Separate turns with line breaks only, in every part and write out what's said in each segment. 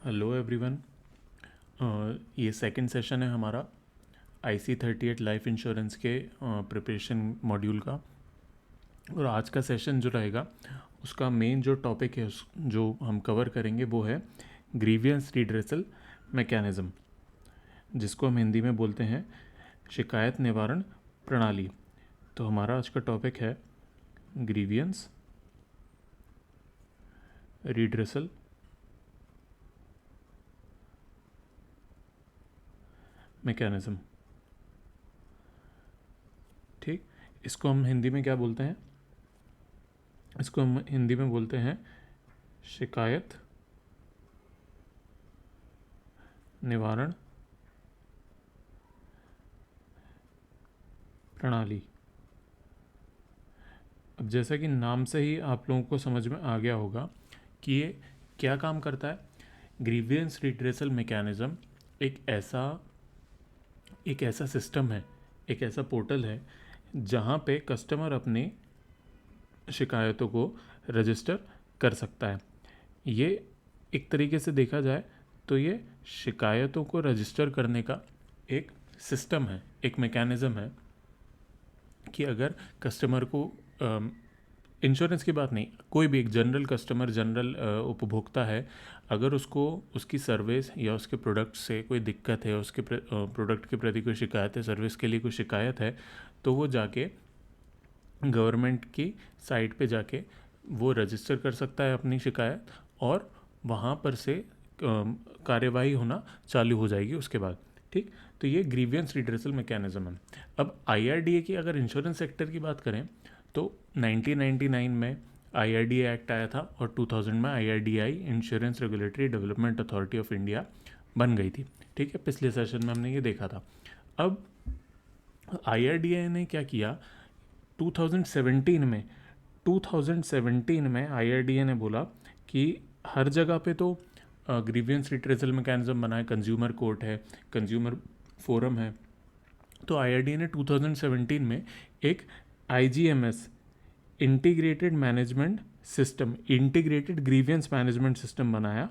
Hello everyone. ये second session है हमारा IC38 लाइफ इंश्योरेंस के प्रिपरेशन मॉड्यूल का। और आज का सेशन जो रहेगा उसका मेन जो टॉपिक है जो हम कवर करेंगे वो है ग्रीवियंस रिड्रेसल मैकेनिज़्म, जिसको हम हिंदी में बोलते हैं शिकायत निवारण प्रणाली। तो हमारा आज का टॉपिक है ग्रीवियंस रिड्रेसल मैकेनिज़्म। ठीक, इसको हम हिंदी में क्या बोलते हैं? इसको हम हिंदी में बोलते हैं शिकायत निवारण प्रणाली। अब जैसा कि नाम से ही आप लोगों को समझ में आ गया होगा कि ये क्या काम करता है। ग्रीवियंस रिड्रेसल मैकेनिज़्म एक ऐसा सिस्टम है, एक ऐसा पोर्टल है जहाँ पे कस्टमर अपनी शिकायतों को रजिस्टर कर सकता है। ये एक तरीके से देखा जाए तो ये शिकायतों को रजिस्टर करने का एक सिस्टम है, एक मैकेनिज़्म है कि अगर कस्टमर को इंश्योरेंस की बात नहीं, कोई भी एक जनरल कस्टमर, जनरल उपभोक्ता है, अगर उसको उसकी सर्विस या उसके प्रोडक्ट से कोई दिक्कत है, उसके प्रोडक्ट के प्रति कोई शिकायत है, सर्विस के लिए कोई शिकायत है, तो वो जाके गवर्नमेंट की साइट पे जाके वो रजिस्टर कर सकता है अपनी शिकायत, और वहाँ पर से कार्यवाही होना चालू हो जाएगी उसके बाद। ठीक, तो ये ग्रीवियंस रिड्रेसल मैकेनिज्म है। अब IRDA की अगर इंश्योरेंस सेक्टर की बात करें तो 1999 में IRDA एक्ट आया था और 2000 में IRDI insurance regulatory development authority of India बन गई थी। ठीक है, पिछले सेशन में हमने ये देखा था। अब IRDA ने क्या किया 2017 में 2017 में IRDA ने बोला कि हर जगह पे तो ग्रीवियंस रिट्रेसल मैकेनिज्म बना है, कंज्यूमर कोर्ट है, कंज्यूमर फोरम है। तो IRDA ने 2017 में एक IGMS integrated management system, integrated grievance management system बनाया।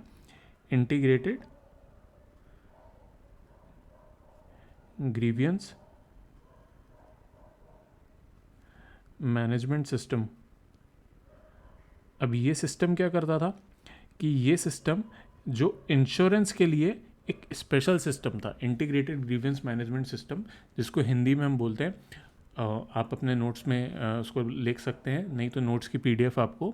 Integrated grievance management system. अब ये सिस्टम क्या करता था कि ये सिस्टम जो इंश्योरेंस के लिए एक स्पेशल सिस्टम था, इंटीग्रेटेड ग्रीवियंस मैनेजमेंट सिस्टम, जिसको हिंदी में हम बोलते हैं, आप अपने नोट्स में उसको लिख सकते हैं, नहीं तो नोट्स की PDF आपको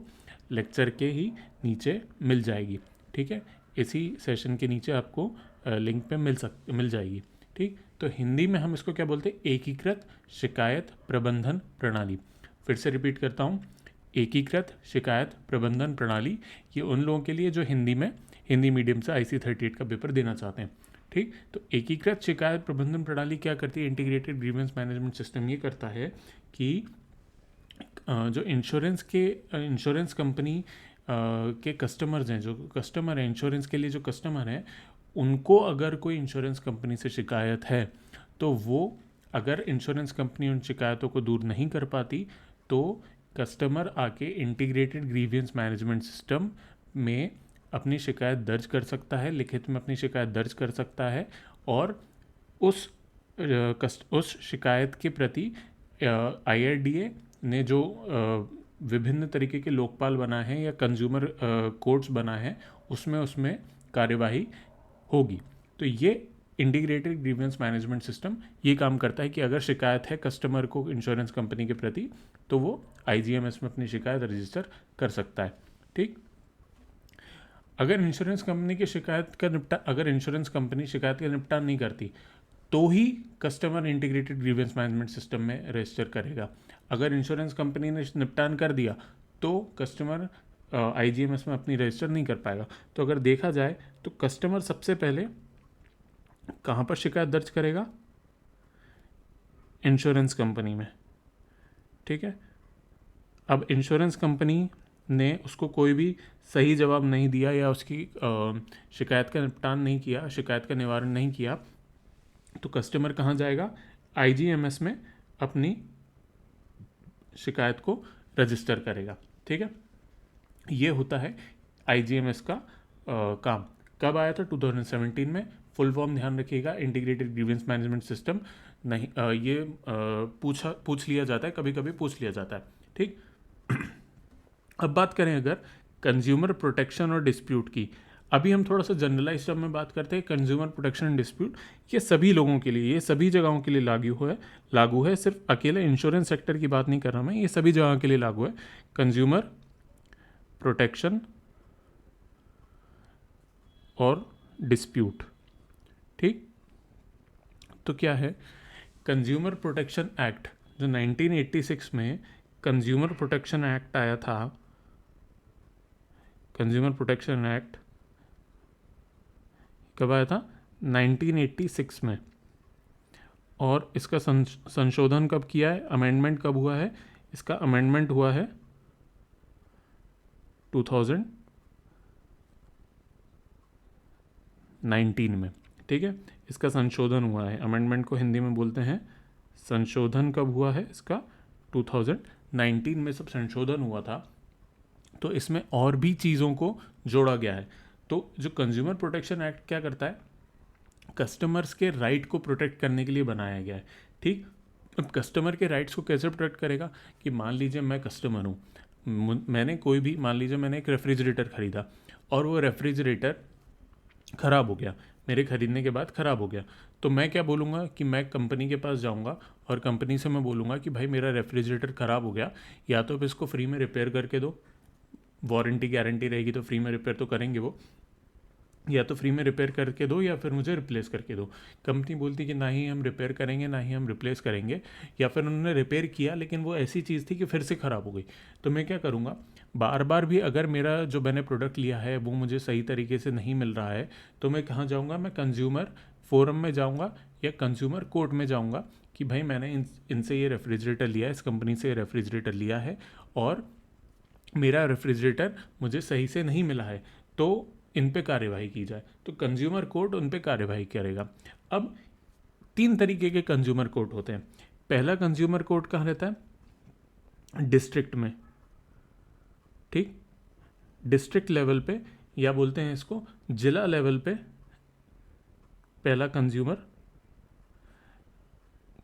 लेक्चर के ही नीचे मिल जाएगी। ठीक है, इसी सेशन के नीचे आपको लिंक पे मिल जाएगी। ठीक, तो हिंदी में हम इसको क्या बोलते हैं? एकीकृत शिकायत प्रबंधन प्रणाली। फिर से रिपीट करता हूँ, एकीकृत शिकायत प्रबंधन प्रणाली। ये उन लोगों के लिए जो हिंदी मीडियम से IC38 का पेपर देना चाहते हैं। ठीक, तो एकीकृत शिकायत प्रबंधन प्रणाली क्या करती है? इंटीग्रेटेड ग्रीवेंस मैनेजमेंट सिस्टम ये करता है कि जो इंश्योरेंस कंपनी के कस्टमर्स हैं, जो कस्टमर हैं इंश्योरेंस के लिए, जो कस्टमर हैं, उनको अगर कोई इंश्योरेंस कंपनी से शिकायत है तो वो, अगर इंश्योरेंस कंपनी उन शिकायतों को दूर नहीं कर पाती तो कस्टमर आके इंटीग्रेटेड ग्रीवियंस मैनेजमेंट सिस्टम में अपनी शिकायत दर्ज कर सकता है, लिखित में अपनी शिकायत दर्ज कर सकता है, और उस उस शिकायत के प्रति IRDA ने जो विभिन्न तरीके के लोकपाल बना है या कंज्यूमर कोर्ट्स बना है, उसमें कार्यवाही होगी। तो ये इंटीग्रेटेड ग्रीवियंस मैनेजमेंट सिस्टम ये काम करता है कि अगर शिकायत है कस्टमर को इंश्योरेंस कंपनी के प्रति, तो वो IGMS में अपनी शिकायत रजिस्टर कर सकता है। ठीक, अगर इंश्योरेंस कंपनी शिकायत का निपटान नहीं करती तो ही customer integrated grievance management system में रजिस्टर करेगा। अगर इंश्योरेंस कंपनी ने निपटान कर दिया तो कस्टमर IGMS में अपनी रजिस्टर नहीं कर पाएगा। तो अगर देखा जाए तो कस्टमर सबसे पहले कहाँ पर शिकायत दर्ज करेगा? इंश्योरेंस कंपनी में। ठीक है, अब इंश्योरेंस कंपनी ने उसको कोई भी सही जवाब नहीं दिया या उसकी शिकायत का निपटान नहीं किया, शिकायत का निवारण नहीं किया, तो कस्टमर कहाँ जाएगा? IGMS में अपनी शिकायत को रजिस्टर करेगा। ठीक है, ये होता है IGMS का काम। कब आया था? 2017 में। फुल फॉर्म ध्यान रखिएगा, इंटीग्रेटेड ग्रीवेंस मैनेजमेंट सिस्टम। नहीं ये पूछ लिया जाता है, कभी कभी पूछ लिया जाता है, ठीक। अब बात करें अगर कंज्यूमर प्रोटेक्शन और डिस्प्यूट की, अभी हम थोड़ा सा जनरलाइज टर्म में बात करते हैं। कंज्यूमर प्रोटेक्शन एंड डिस्प्यूट ये सभी लोगों के लिए, ये सभी जगहों के लिए लागू है। सिर्फ अकेले इंश्योरेंस सेक्टर की बात नहीं कर रहा मैं, ये सभी जगह के लिए लागू है। कंज्यूमर प्रोटेक्शन और डिस्प्यूट, ठीक। तो क्या है कंज्यूमर प्रोटेक्शन एक्ट, जो 1986 में कंज्यूमर प्रोटेक्शन एक्ट आया था। कंज्यूमर प्रोटेक्शन एक्ट कब आया था? 1986 में। और इसका संशोधन कब किया है, अमेंडमेंट कब हुआ है? इसका अमेंडमेंट हुआ है 2019 में, ठीक है। इसका संशोधन हुआ है, अमेंडमेंट को हिंदी में बोलते हैं संशोधन। कब हुआ है इसका? 2019 में सब संशोधन हुआ था। तो इसमें और भी चीज़ों को जोड़ा गया है। तो जो कंज्यूमर प्रोटेक्शन एक्ट क्या करता है, कस्टमर्स के राइट को प्रोटेक्ट करने के लिए बनाया गया है, ठीक। अब कस्टमर के राइट्स को कैसे प्रोटेक्ट करेगा कि मान लीजिए मैं कस्टमर हूँ, मैंने कोई भी, मान लीजिए मैंने एक रेफ्रिजरेटर ख़रीदा और वो रेफ्रिजरेटर ख़राब हो गया, मेरे ख़रीदने के बाद ख़राब हो गया, तो मैं क्या बोलूँगा कि मैं कंपनी के पास जाऊँगा और कंपनी से मैं बोलूँगा कि भाई मेरा रेफ्रिजरेटर ख़राब हो गया, या तो आप इसको फ्री में रिपेयर करके दो, वारंटी गारंटी रहेगी तो फ्री में रिपेयर तो करेंगे वो, या तो फ्री में रिपेयर करके दो या फिर मुझे रिप्लेस करके दो। कंपनी बोलती कि ना ही हम रिपेयर करेंगे ना ही हम रिप्लेस करेंगे, या फिर उन्होंने रिपेयर किया लेकिन वो ऐसी चीज़ थी कि फिर से ख़राब हो गई, तो मैं क्या करूँगा, बार बार भी अगर मेरा जो मैंने प्रोडक्ट लिया है वो मुझे सही तरीके से नहीं मिल रहा है, तो मैं कहाँ जाऊँगा, मैं कंज्यूमर फोरम में जाऊँगा या कंज्यूमर कोर्ट में जाऊँगा कि भाई मैंने इनसे ये रेफ्रिजरेटर लिया है, इस कंपनी से रेफ्रिजरेटर लिया है और मेरा रेफ्रिजरेटर मुझे सही से नहीं मिला है, तो इन पे कार्यवाही की जाए। तो कंज्यूमर कोर्ट उन पे कार्यवाही करेगा। अब 3 तरीके के कंज्यूमर कोर्ट होते हैं। पहला कंज्यूमर कोर्ट कहाँ रहता है? डिस्ट्रिक्ट में, ठीक, डिस्ट्रिक्ट लेवल पे, या बोलते हैं इसको जिला लेवल पे पहला कंज्यूमर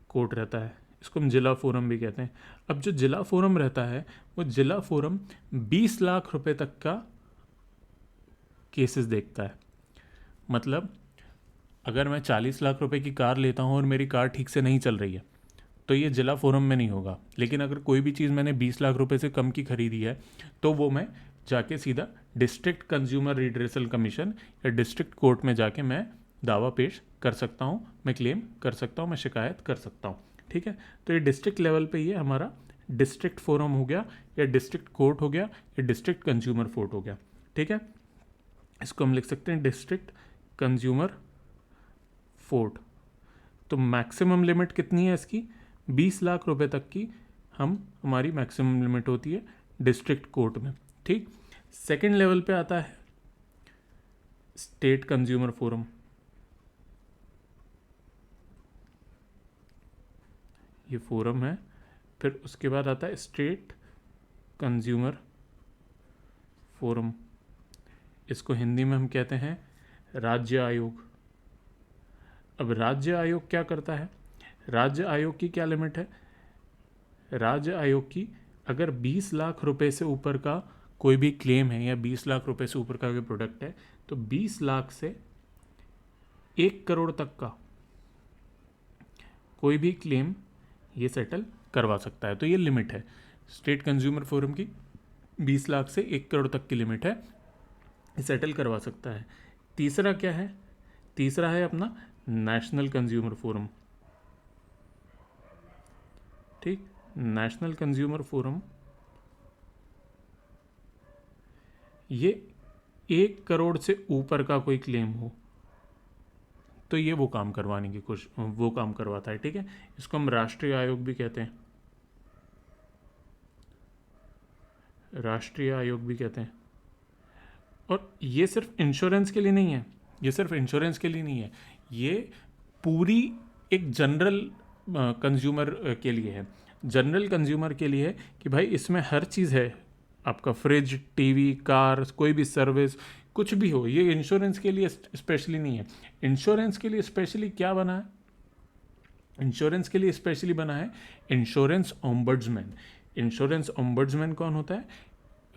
कोर्ट रहता है, इसको हम जिला फोरम भी कहते हैं। अब जो जिला फोरम रहता है वो जिला फोरम 20 लाख रुपए तक का केसेस देखता है। मतलब अगर मैं 40 लाख रुपए की कार लेता हूँ और मेरी कार ठीक से नहीं चल रही है तो ये जिला फोरम में नहीं होगा, लेकिन अगर कोई भी चीज़ मैंने 20 लाख रुपए से कम की खरीदी है तो वो मैं जाके सीधा डिस्ट्रिक्ट कंज्यूमर रिड्रेसल कमीशन या डिस्ट्रिक्ट कोर्ट में जाके मैं दावा पेश कर सकता हूँ, मैं क्लेम कर सकता हूँ, मैं शिकायत कर सकता हूँ, ठीक है। तो ये डिस्ट्रिक्ट लेवल पे ये हमारा डिस्ट्रिक्ट फोरम हो गया या डिस्ट्रिक्ट कोर्ट हो गया या डिस्ट्रिक्ट कंज्यूमर कोर्ट हो गया, ठीक है। इसको हम लिख सकते हैं डिस्ट्रिक्ट कंज्यूमर कोर्ट। तो मैक्सिमम लिमिट कितनी है इसकी? 20 लाख रुपए तक की हमारी मैक्सिमम लिमिट होती है डिस्ट्रिक्ट कोर्ट में, ठीक। सेकंड लेवल पे आता है स्टेट कंज्यूमर फोरम। ये फोरम है। फिर उसके बाद आता है स्टेट कंज्यूमर फोरम, इसको हिंदी में हम कहते हैं राज्य आयोग। अब राज्य आयोग क्या करता है? राज्य आयोग की क्या लिमिट है? राज्य आयोग की अगर 20 लाख रुपए से ऊपर का कोई भी क्लेम है या 20 लाख रुपए से ऊपर का कोई प्रोडक्ट है तो 20 लाख से 1 करोड़ तक का कोई भी क्लेम ये सेटल करवा सकता है। तो ये लिमिट है स्टेट कंज्यूमर फोरम की, 20 लाख से 1 करोड़ तक की लिमिट है, सेटल करवा सकता है। तीसरा क्या है? तीसरा है अपना नेशनल कंज्यूमर फोरम, ठीक। नेशनल कंज्यूमर फोरम ये 1 करोड़ से ऊपर का कोई क्लेम हो तो ये वो काम करवाने की वो काम करवाता है, ठीक है। इसको हम राष्ट्रीय आयोग भी कहते हैं, राष्ट्रीय आयोग भी कहते हैं। और ये सिर्फ इंश्योरेंस के लिए नहीं है, ये सिर्फ इंश्योरेंस के लिए नहीं है, ये पूरी एक जनरल कंज्यूमर के लिए है। जनरल कंज्यूमर के लिए है कि भाई इसमें हर चीज़ है, आपका फ्रिज, टीवी, कार, कोई भी सर्विस, कुछ भी हो, ये इंश्योरेंस के लिए स्पेशली नहीं है। इंश्योरेंस के लिए स्पेशली क्या बना है? इंश्योरेंस के लिए स्पेशली बना है इंश्योरेंस ओम्बड्समैन। इंश्योरेंस ओम्बड्समैन कौन होता है?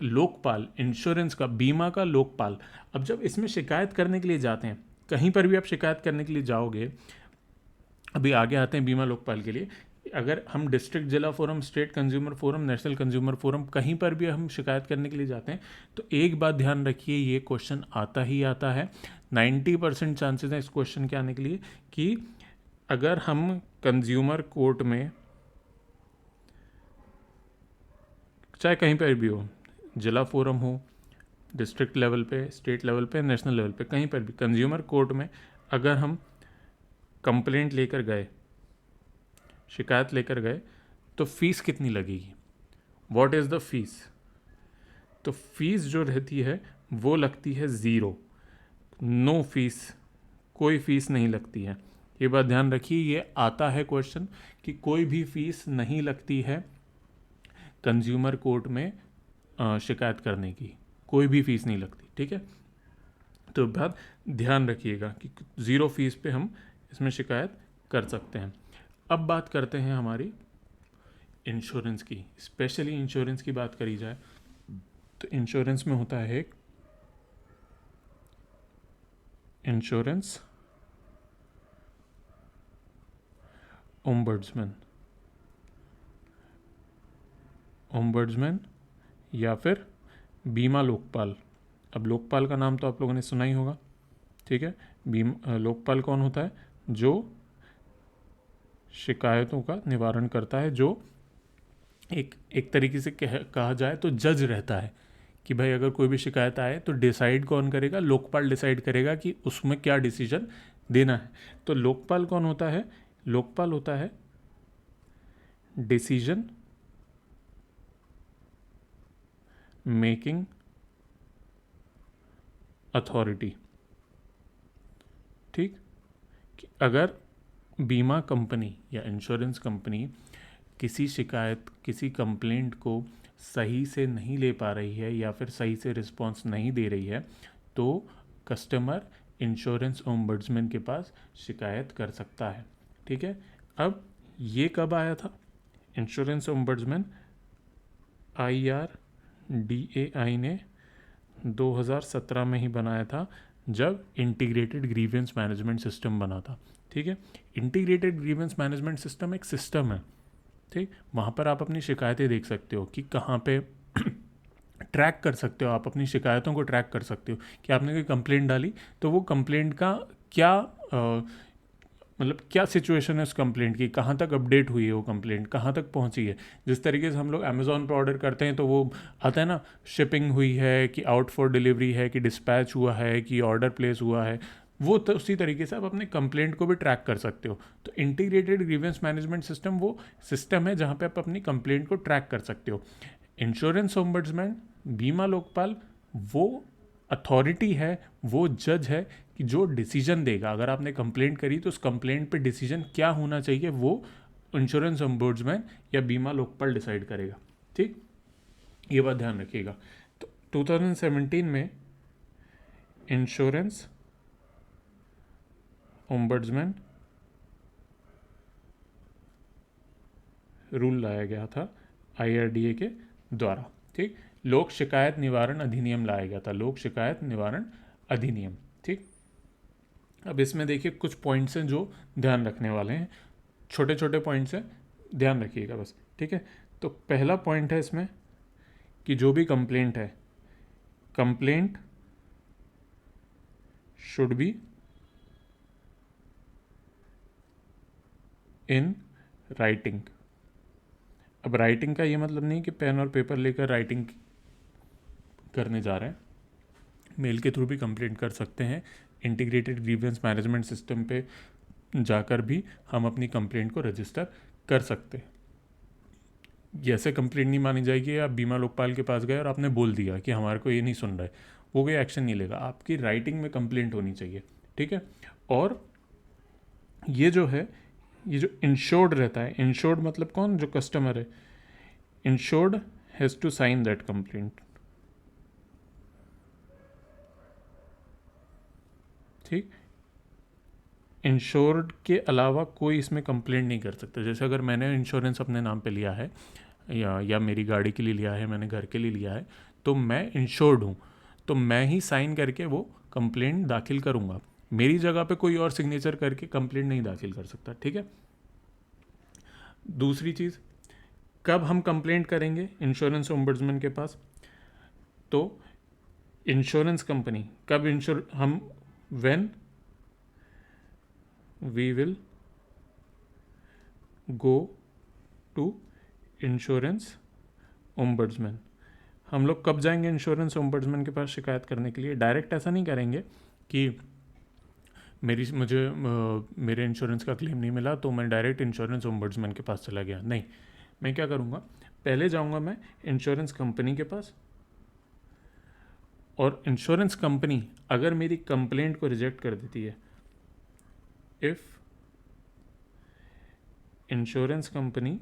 लोकपाल, इंश्योरेंस का, बीमा का लोकपाल। अब जब इसमें शिकायत करने के लिए जाते हैं, कहीं पर भी आप शिकायत करने के लिए जाओगे, अभी आगे आते हैं बीमा लोकपाल के लिए, अगर हम डिस्ट्रिक्ट, जिला forum, state consumer forum, national consumer forum, कहीं पर भी हम शिकायत करने के लिए जाते हैं, तो एक बात ध्यान रखिए, ये क्वेश्चन आता ही आता है। 90% चांसेस हैं इस क्वेश्चन के आने के लिए कि अगर हम कंज्यूमर कोर्ट में, चाहे कहीं पर भी हो, जिला फोरम हो, डिस्ट्रिक्ट लेवल पे, स्टेट लेवल पे, नेशनल लेवल पे, कहीं पर भी कंज्यूमर कोर्ट में अगर हम कंप्लेंट लेकर गए, शिकायत लेकर गए, तो फीस कितनी लगेगी? What is the fees? तो फीस जो रहती है वो लगती है 0, नो फीस, कोई फीस नहीं लगती है। ये बात ध्यान रखिए, ये आता है क्वेश्चन कि कोई भी फीस नहीं लगती है कंज्यूमर कोर्ट में शिकायत करने की, कोई भी फीस नहीं लगती, ठीक है। तो बात ध्यान रखिएगा कि 0 फीस पे हम इसमें शिकायत कर सकते हैं। अब बात करते हैं हमारी इंश्योरेंस की। स्पेशली इंश्योरेंस की बात करी जाए तो इंश्योरेंस में होता है एक इंश्योरेंस ओम्बड्समैन, ओम्बड्समैन या फिर बीमा लोकपाल। अब लोकपाल का नाम तो आप लोगों ने सुना ही होगा, ठीक है। लोकपाल कौन होता है? जो शिकायतों का निवारण करता है, जो एक तरीके से कहा जाए तो जज रहता है कि भाई अगर कोई भी शिकायत आए तो डिसाइड कौन करेगा? लोकपाल डिसाइड करेगा कि उसमें क्या डिसीजन देना है। तो लोकपाल कौन होता है? लोकपाल होता है डिसीजन मेकिंग अथॉरिटी, ठीक। कि अगर बीमा कंपनी या इंश्योरेंस कंपनी किसी शिकायत, किसी कंप्लेंट को सही से नहीं ले पा रही है या फिर सही से रिस्पॉन्स नहीं दे रही है, तो कस्टमर इंश्योरेंस ओम्बड्समैन के पास शिकायत कर सकता है, ठीक है। अब ये कब आया था? इंश्योरेंस ओम्बड्समैन IRDAI ने 2017 में ही बनाया था, जब इंटीग्रेटेड ग्रीवेंस मैनेजमेंट सिस्टम बना था, ठीक है। इंटीग्रेटेड ग्रीवेंस मैनेजमेंट सिस्टम एक सिस्टम है, ठीक। वहाँ पर आप अपनी शिकायतें देख सकते हो कि कहाँ पे ट्रैक कर सकते हो, आप अपनी शिकायतों को ट्रैक कर सकते हो कि आपने कोई कंप्लेंट डाली तो वो कंप्लेंट का क्या मतलब क्या सिचुएशन है उस कंप्लेंट की, कहाँ तक अपडेट हुई है वो कंप्लेंट, कहाँ तक पहुँची है। जिस तरीके से हम लोग अमेज़ॉन पर ऑर्डर करते हैं तो वो आता है ना, शिपिंग हुई है कि आउट फॉर डिलीवरी है कि डिस्पैच हुआ है कि ऑर्डर प्लेस हुआ है, वो तो उसी तरीके से आप अपने कंप्लेंट को भी ट्रैक कर सकते हो। तो इंटीग्रेटेड ग्रीवेंस मैनेजमेंट सिस्टम वो सिस्टम है जहाँ पे आप अपनी कंप्लेंट को ट्रैक कर सकते हो। इंश्योरेंस ओम्बड्समैन, बीमा लोकपाल, वो अथॉरिटी है, वो जज है कि जो डिसीजन देगा। अगर आपने कंप्लेंट करी तो उस कंप्लेंट पे डिसीजन क्या होना चाहिए वो इंश्योरेंस ओम्बड्समैन या बीमा लोकपाल डिसाइड करेगा, ठीक। ये बात ध्यान रखिएगा। तो 2017 में इंश्योरेंस ओम्बड्समैन रूल लाया गया था IRDA के द्वारा, ठीक। लोक शिकायत निवारण अधिनियम लाया गया था, लोक शिकायत निवारण अधिनियम, ठीक। अब इसमें देखिए कुछ पॉइंट्स हैं जो ध्यान रखने वाले हैं, छोटे छोटे पॉइंट्स हैं, ध्यान रखिएगा बस, ठीक है। तो पहला पॉइंट है इसमें कि जो भी कंप्लेंट है, complaint should be in writing. अब राइटिंग का ये मतलब नहीं कि पेन और पेपर लेकर राइटिंग करने जा रहे हैं, मेल के थ्रू भी कंप्लेंट कर सकते हैं। इंटीग्रेटेड ग्रीवेंस मैनेजमेंट सिस्टम पे जाकर भी हम अपनी कंप्लेंट को रजिस्टर कर सकते हैं। ये ऐसे कंप्लेंट नहीं मानी जाएगी आप बीमा लोकपाल के पास गए और आपने बोल दिया कि हमारे को ये नहीं सुन रहा है, वो कोई एक्शन नहीं लेगा, आपकी राइटिंग में कंप्लेंट होनी चाहिए, ठीक है। और ये जो है, ये जो इंश्योर्ड रहता है, इंश्योर्ड मतलब कौन? जो कस्टमर है। Insured has to sign that complaint, ठीक। इंश्योर्ड के अलावा कोई इसमें कंप्लेंट नहीं कर सकता। जैसे अगर मैंने इंश्योरेंस अपने नाम पे लिया है या मेरी गाड़ी के लिए लिया है, मैंने घर के लिए लिया है, तो मैं इंश्योर्ड हूँ, तो मैं ही साइन करके वो कंप्लेंट दाखिल करूँगा। मेरी जगह पे कोई और सिग्नेचर करके कंप्लेंट नहीं दाखिल कर सकता। ठीक है। दूसरी चीज़, कब हम कंप्लेंट करेंगे इंश्योरेंस ओम्बड्समैन के पास? तो इंश्योरेंस कंपनी कब हम when we will go to insurance ombudsman. हम लोग कब जाएंगे इंश्योरेंस ओम्बड्समैन के पास शिकायत करने के लिए? डायरेक्ट ऐसा नहीं करेंगे कि मेरे इंश्योरेंस का क्लेम नहीं मिला तो मैं डायरेक्ट इंश्योरेंस ओम्बड्समैन के पास चला गया। नहीं, मैं क्या करूँगा, पहले जाऊँगा मैं इंश्योरेंस कंपनी के पास, और इंश्योरेंस कंपनी अगर मेरी कंप्लेंट को रिजेक्ट कर देती है, इफ़ इंश्योरेंस कंपनी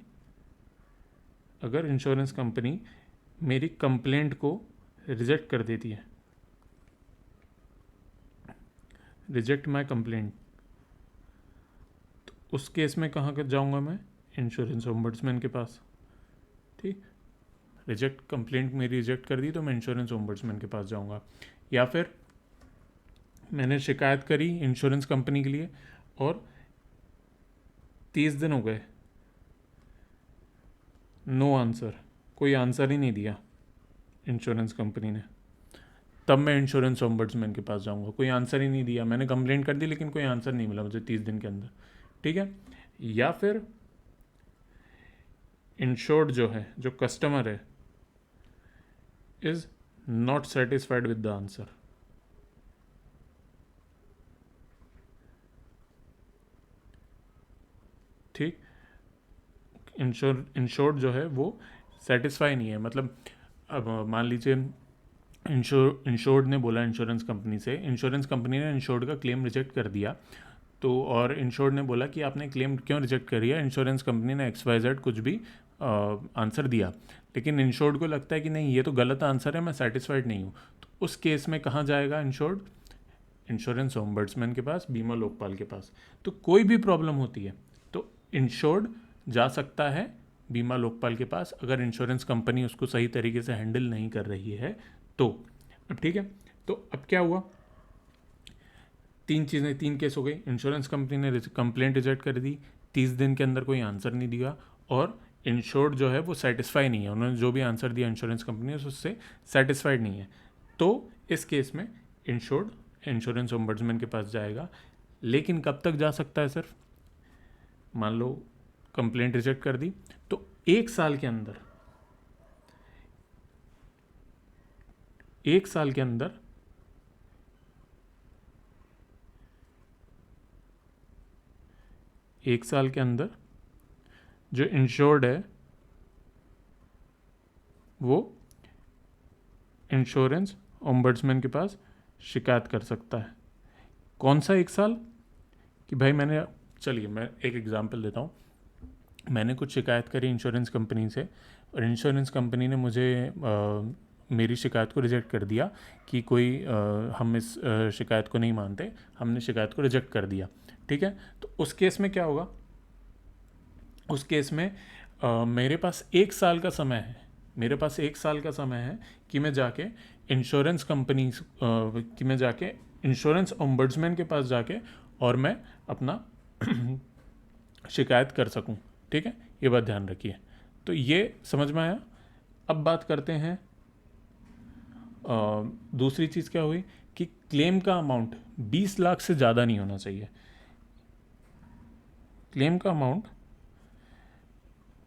मेरी कंप्लेंट को रिजेक्ट कर देती है, रिजेक्ट माय कंप्लेंट, तो उस केस में कहाँ कर जाऊँगा मैं? इंश्योरेंस ओम्बड्समैन के पास। ठीक, कंप्लेंट मेरी रिजेक्ट कर दी तो मैं इंश्योरेंस ओम्बड्समैन के पास जाऊँगा। या फिर मैंने शिकायत करी इंश्योरेंस कंपनी के लिए और 30 दिन हो गए, नो आंसर, कोई आंसर ही नहीं दिया इंश्योरेंस कंपनी ने, तब मैं इंश्योरेंस ओम्बड्समैन के पास जाऊंगा। कोई आंसर ही नहीं दिया, मैंने कंप्लेंट कर दी लेकिन कोई आंसर नहीं मिला मुझे 30 दिन के अंदर। ठीक है। या फिर इंश्योर्ड जो है, जो कस्टमर है, is not satisfied with the answer. ठीक, इंश्योर्ड जो है वो सेटिस्फाई नहीं है। मतलब अब मान लीजिए इंश्योर्ड ने बोला इंश्योरेंस कंपनी से, इंश्योरेंस कंपनी ने इंश्योर्ड का क्लेम रिजेक्ट कर दिया, तो और इंश्योर्ड ने बोला कि आपने क्लेम क्यों रिजेक्ट करी है? इंश्योरेंस कंपनी ने XYZ कुछ भी आंसर दिया, लेकिन इंश्योर्ड को लगता है कि नहीं, ये तो गलत आंसर है, मैं सेटिस्फाइड नहीं हूँ। तो उस केस में कहाँ जाएगा इंश्योर्ड? इंश्योरेंस ओम्बड्समैन के पास, बीमा लोकपाल के पास। तो कोई भी प्रॉब्लम होती है तो इंश्योर्ड जा सकता है बीमा लोकपाल के पास, अगर इंश्योरेंस कंपनी उसको सही तरीके से हैंडल नहीं कर रही है तो। अब ठीक है, तो अब क्या हुआ? तीन केस हो गए। इंश्योरेंस कंपनी ने कंप्लेंट रिजेक्ट कर दी, 30 दिन के अंदर कोई आंसर नहीं दिया, और इंश्योर्ड जो है वो सेटिस्फाई नहीं है, उन्होंने जो भी आंसर दिया इंश्योरेंस कंपनी ने उससे सेटिस्फाइड नहीं है। तो इस केस में इंश्योर्ड इंश्योरेंस ओम्बड्समैन के पास जाएगा। लेकिन कब तक जा सकता है? सिर्फ मान लो कंप्लेंट रिजेक्ट कर दी तो 1 साल के अंदर, 1 साल के अंदर जो इंश्योर्ड है वो इंश्योरेंस ओम्बड्समैन के पास शिकायत कर सकता है। कौन सा 1 साल? कि भाई चलिए मैं एक एग्जांपल देता हूँ। मैंने कुछ शिकायत करी इंश्योरेंस कंपनी से, और इंश्योरेंस कंपनी ने मुझे मेरी शिकायत को रिजेक्ट कर दिया कि हम इस शिकायत को नहीं मानते, हमने शिकायत को रिजेक्ट कर दिया। ठीक है, तो उस केस में क्या होगा? उस केस में मेरे पास 1 साल का समय है, कि मैं जाके इंश्योरेंस ओम्बड्समैन के पास जाके और मैं अपना शिकायत कर सकूं। ठीक है, ये बात ध्यान रखिए। तो ये समझ में आया। अब बात करते हैं दूसरी चीज़ क्या हुई कि क्लेम का अमाउंट 20 लाख से ज़्यादा नहीं होना चाहिए। क्लेम का अमाउंट,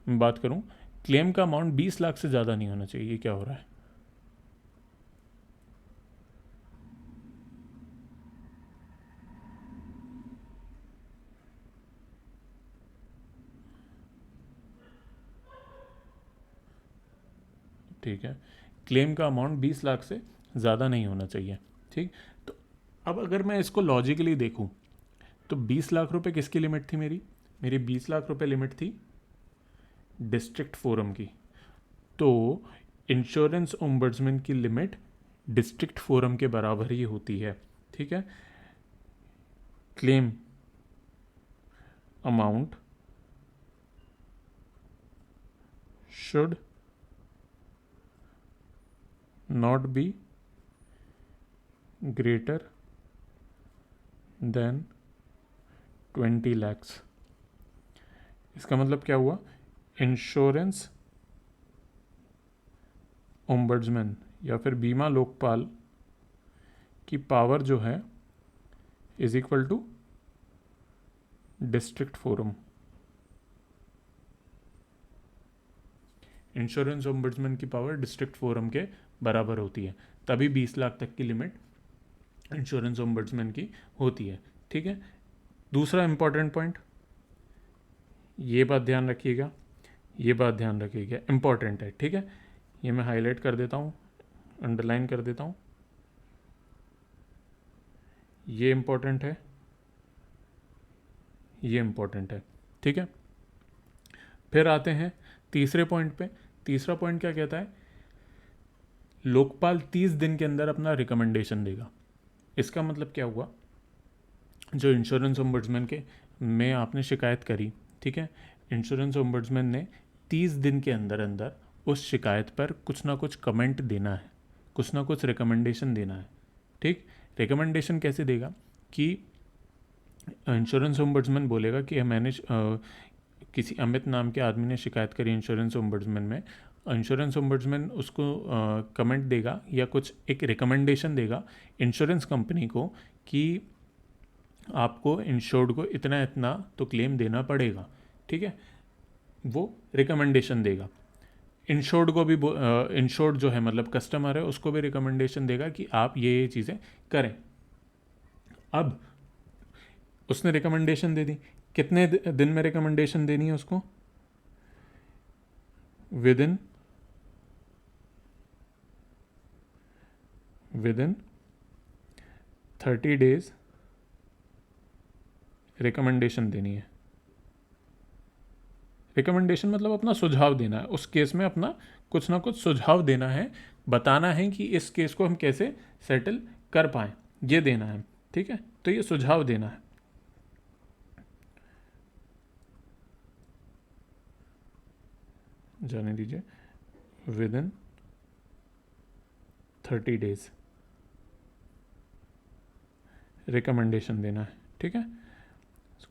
मैं बात करूं, क्लेम का अमाउंट 20 लाख से ज़्यादा नहीं होना चाहिए। ये क्या हो रहा है? ठीक है, क्लेम का अमाउंट 20 लाख से ज़्यादा नहीं होना चाहिए। ठीक, तो अब अगर मैं इसको लॉजिकली देखूं तो 20 लाख रुपए किसकी लिमिट थी? मेरी 20 लाख रुपए लिमिट थी डिस्ट्रिक्ट फोरम की। तो इंश्योरेंस ओम्बड्समैन की लिमिट डिस्ट्रिक्ट फोरम के बराबर ही होती है। ठीक है, claim amount should not be greater than 20 lakhs। इसका मतलब क्या हुआ? इंश्योरेंस ओम्बड्समैन या फिर बीमा लोकपाल की पावर जो है is equal to district forum. Insurance ombudsman की पावर डिस्ट्रिक्ट फोरम के बराबर होती है, तभी 20 लाख तक की लिमिट इंश्योरेंस ओम्बड्समैन की होती है। ठीक है, दूसरा इंपॉर्टेंट पॉइंट, ये बात ध्यान रखिएगा, ये बात ध्यान रखिएगा, इंपॉर्टेंट है। ठीक है, ये मैं हाईलाइट कर देता हूँ, अंडरलाइन कर देता हूँ, ये इंपॉर्टेंट है, ये इंपॉर्टेंट है। ठीक है, फिर आते हैं तीसरे पॉइंट पे। तीसरा पॉइंट क्या कहता है? लोकपाल 30 दिन के अंदर अपना रिकमेंडेशन देगा। इसका मतलब क्या हुआ? जो इंश्योरेंस ओम्बड्समैन के में आपने शिकायत करी, ठीक है, इंश्योरेंस ओम्बड्समैन ने 30 दिन के अंदर अंदर उस शिकायत पर कुछ ना कुछ कमेंट देना है, कुछ ना कुछ रिकमेंडेशन देना है। ठीक, रिकमेंडेशन कैसे देगा कि इंश्योरेंस ओम्बड्समैन बोलेगा कि मैंने किसी अमित नाम के आदमी ने शिकायत करी इंश्योरेंस ओम्बड्समैन में, इंश्योरेंस ओम्बड्समैन उसको कमेंट देगा या कुछ एक रिकमेंडेशन देगा इंश्योरेंस कंपनी को कि आपको इंश्योर्ड को इतना इतना तो क्लेम देना पड़ेगा। ठीक है, वो रिकमेंडेशन देगा। इंश्योर्ड को भी इंश्योर्ड जो है मतलब कस्टमर है उसको भी रिकमेंडेशन देगा कि आप ये चीज़ें करें। अब उसने रिकमेंडेशन दे दी, कितने दिन में रिकमेंडेशन देनी है उसको? विद इन 30 days रिकमेंडेशन देनी है। रिकमेंडेशन मतलब अपना सुझाव देना है, उस केस में अपना कुछ ना कुछ सुझाव देना है, बताना है कि इस केस को हम कैसे सेटल कर पाएँ, ये देना है। ठीक है, तो ये सुझाव देना है। जाने दीजिए, विद इन 30 days रिकमेंडेशन देना है। ठीक है,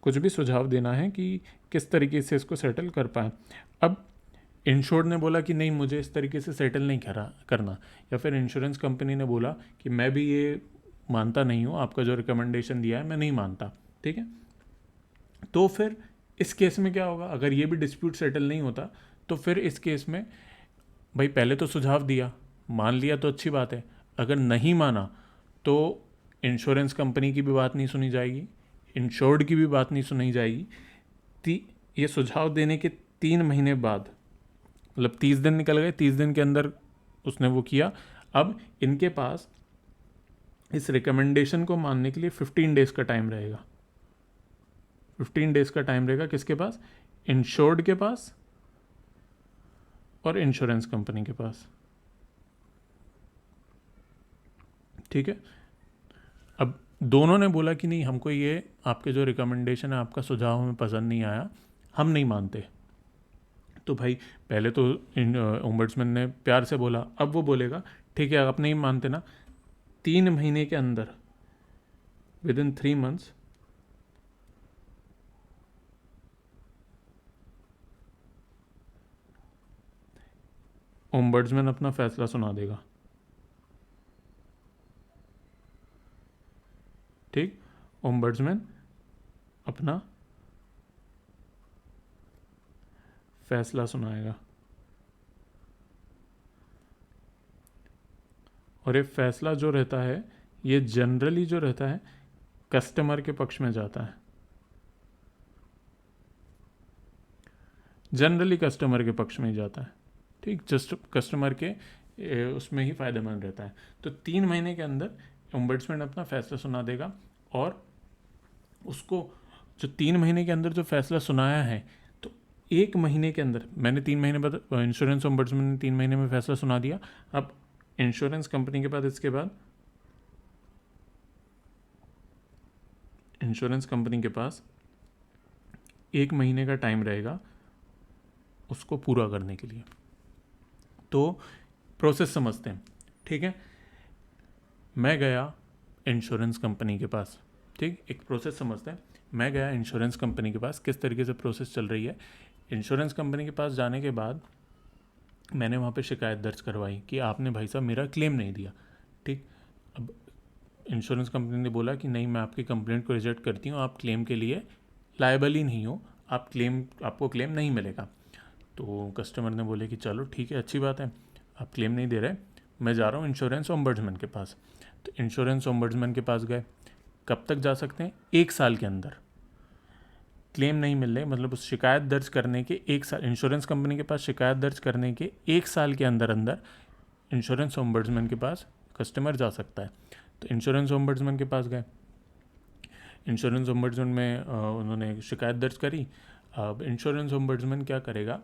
कुछ भी सुझाव देना है कि किस तरीके से इसको सेटल कर पाए। अब इंश्योर्ड ने बोला कि नहीं मुझे इस तरीके से सेटल नहीं करना, या फिर इंश्योरेंस कंपनी ने बोला कि मैं भी ये मानता नहीं हूँ, आपका जो रिकमेंडेशन दिया है मैं नहीं मानता। ठीक है, तो फिर इस केस में क्या होगा? अगर ये भी डिस्प्यूट सेटल नहीं होता तो फिर इस केस में भाई पहले तो सुझाव दिया, मान लिया तो अच्छी बात है, अगर नहीं माना तो इंश्योरेंस कंपनी की भी बात नहीं सुनी जाएगी, इंश्योर्ड की भी बात नहीं सुनी जाएगी। ये सुझाव देने के 3 महीने बाद, मतलब 30 दिन निकल गए, 30 दिन के अंदर उसने वो किया। अब इनके पास इस रिकमेंडेशन को मानने के लिए 15 डेज का टाइम रहेगा। 15 डेज का टाइम रहेगा किसके पास? इंश्योर्ड के पास और इंश्योरेंस कंपनी के पास। ठीक है, अब दोनों ने बोला कि नहीं हमको ये आपके जो रिकमेंडेशन है, आपका सुझाव हमें पसंद नहीं आया, हम नहीं मानते। तो भाई पहले तो ओम्बड्समैन ने प्यार से बोला, अब वो बोलेगा ठीक है आप नहीं मानते ना, 3 महीने के अंदर, विद इन 3 months ओम्बड्समैन अपना फैसला सुना देगा। ठीक, ओम्बड्समैन अपना फैसला सुनाएगा और ये फैसला जो रहता है ये जनरली जो रहता है कस्टमर के पक्ष में जाता है, जनरली कस्टमर के पक्ष में ही जाता है। ठीक, जस्ट कस्टमर के उसमें ही फ़ायदेमंद रहता है। तो 3 महीने के अंदर ओम्बड्समैन अपना फैसला सुना देगा और उसको जो 3 महीने के अंदर जो फैसला सुनाया है, तो 1 महीने के अंदर, मैंने 3 महीने बाद इंश्योरेंस ओम्बड्समैन ने 3 महीने में फैसला सुना दिया। अब इंश्योरेंस कंपनी के पास इसके बाद इंश्योरेंस कंपनी के पास 1 महीने का टाइम रहेगा उसको पूरा करने के लिए। तो प्रोसेस समझते हैं, ठीक है। मैं गया इंश्योरेंस कंपनी के पास, ठीक, एक प्रोसेस समझते हैं। मैं गया इंश्योरेंस कंपनी के पास, किस तरीके से प्रोसेस चल रही है। इंश्योरेंस कंपनी के पास जाने के बाद मैंने वहाँ पे शिकायत दर्ज करवाई कि आपने भाई साहब मेरा क्लेम नहीं दिया, ठीक। अब इंश्योरेंस कंपनी ने बोला कि नहीं, मैं आपकी कंप्लेंट को रिजेक्ट करती हूँ, आप क्लेम के लिए लायबल ही नहीं हो, आपको क्लेम नहीं मिलेगा। तो कस्टमर ने बोले कि चलो ठीक है, अच्छी बात है, आप क्लेम नहीं दे रहे, मैं जा रहा हूँ इंश्योरेंस ओम्बड्समैन के पास। तो इंश्योरेंस ओम्बड्समैन के पास गए। कब तक जा सकते हैं? 1 साल के अंदर। क्लेम नहीं मिल रहे मतलब उस शिकायत दर्ज करने के 1 साल, इंश्योरेंस कंपनी के पास शिकायत दर्ज करने के 1 साल के अंदर अंदर इंश्योरेंस ओम्बड्समैन के पास कस्टमर जा सकता है। तो इंश्योरेंस ओम्बड्समैन के पास गए। इंश्योरेंस ओम्बड्समैन में उन्होंने शिकायत दर्ज करी। अब इंश्योरेंस ओम्बड्समैन क्या करेगा,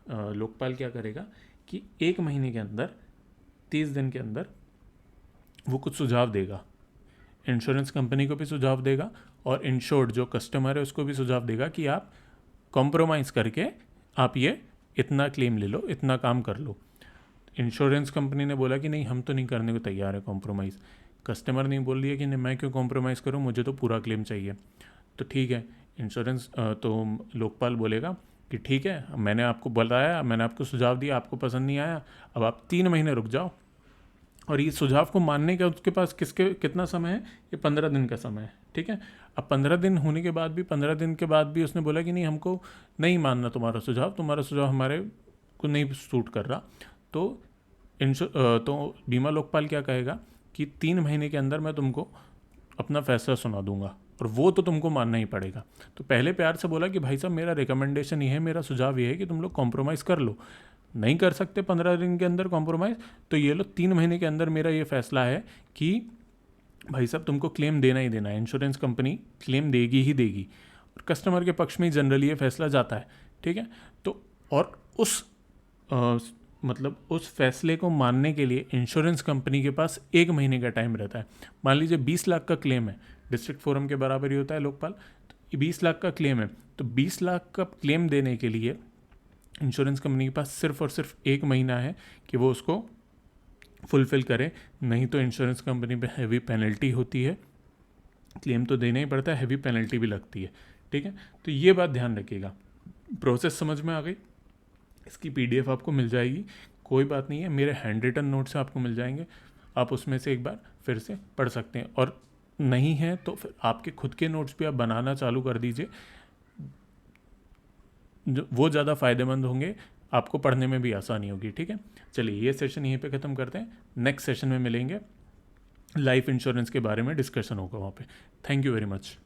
लोकपाल क्या करेगा कि 1 महीने के अंदर 30 दिन के अंदर वो कुछ सुझाव देगा। इंश्योरेंस कंपनी को भी सुझाव देगा और इंश्योर्ड जो कस्टमर है उसको भी सुझाव देगा कि आप कॉम्प्रोमाइज़ करके आप ये इतना क्लेम ले लो, इतना काम कर लो। इंश्योरेंस कंपनी ने बोला कि नहीं, हम तो नहीं करने को तैयार है कॉम्प्रोमाइज़। कस्टमर ने बोल दिया कि नहीं, मैं क्यों कॉम्प्रोमाइज़ करूँ, मुझे तो पूरा क्लेम चाहिए। तो ठीक है, इंश्योरेंस तो लोकपाल बोलेगा कि ठीक है, मैंने आपको बताया, मैंने आपको सुझाव दिया, आपको पसंद नहीं आया, अब आप 3 महीने रुक जाओ। और ये सुझाव को मानने का उसके पास कितना समय है? ये 15 दिन का समय है, ठीक है। अब 15 दिन होने के बाद भी, 15 दिन के बाद भी उसने बोला कि नहीं, हमको नहीं मानना तुम्हारा सुझाव हमारे को नहीं सूट कर रहा। तो तो बीमा लोकपाल क्या कहेगा कि 3 महीने के अंदर मैं तुमको अपना फैसला सुना दूंगा और वो तो तुमको मानना ही पड़ेगा। तो पहले प्यार से बोला कि भाई साहब मेरा रिकमेंडेशन ये है, मेरा सुझाव ये है कि तुम लोग कॉम्प्रोमाइज़ कर लो। नहीं कर सकते 15 दिन के अंदर कॉम्प्रोमाइज़, तो ये लो 3 महीने के अंदर मेरा ये फैसला है कि भाई साहब तुमको क्लेम देना ही देना है, इंश्योरेंस कंपनी क्लेम देगी ही देगी। और कस्टमर के पक्ष में जनरली ये फैसला जाता है, ठीक है। तो और मतलब उस फैसले को मानने के लिए इंश्योरेंस कंपनी के पास 1 महीने का टाइम रहता है। मान लीजिए 20 लाख का क्लेम है, डिस्ट्रिक्ट फोरम के बराबर ही होता है लोकपाल, तो 20 लाख का क्लेम है, तो 20 लाख का क्लेम देने के लिए इंश्योरेंस कंपनी के पास सिर्फ और सिर्फ 1 महीना है कि वो उसको फुलफ़िल करे। नहीं तो इंश्योरेंस कंपनी पे हैवी पेनल्टी होती है, क्लेम तो देना ही पड़ता है, हैवी पेनल्टी भी लगती है, ठीक है। तो ये बात ध्यान रखिएगा। प्रोसेस समझ में आ गई? इसकी PDF आपको मिल जाएगी, कोई बात नहीं है, मेरे हैंड रिटन नोट्स आपको मिल जाएंगे, आप उसमें से एक बार फिर से पढ़ सकते हैं। और नहीं है तो फिर आपके खुद के नोट्स भी आप बनाना चालू कर दीजिए, जो वो ज़्यादा फ़ायदेमंद होंगे, आपको पढ़ने में भी आसानी होगी, ठीक है। चलिए ये सेशन यहीं पे ख़त्म करते हैं, नेक्स्ट सेशन में मिलेंगे, लाइफ इंश्योरेंस के बारे में डिस्कशन होगा वहाँ पे। Thank you very much.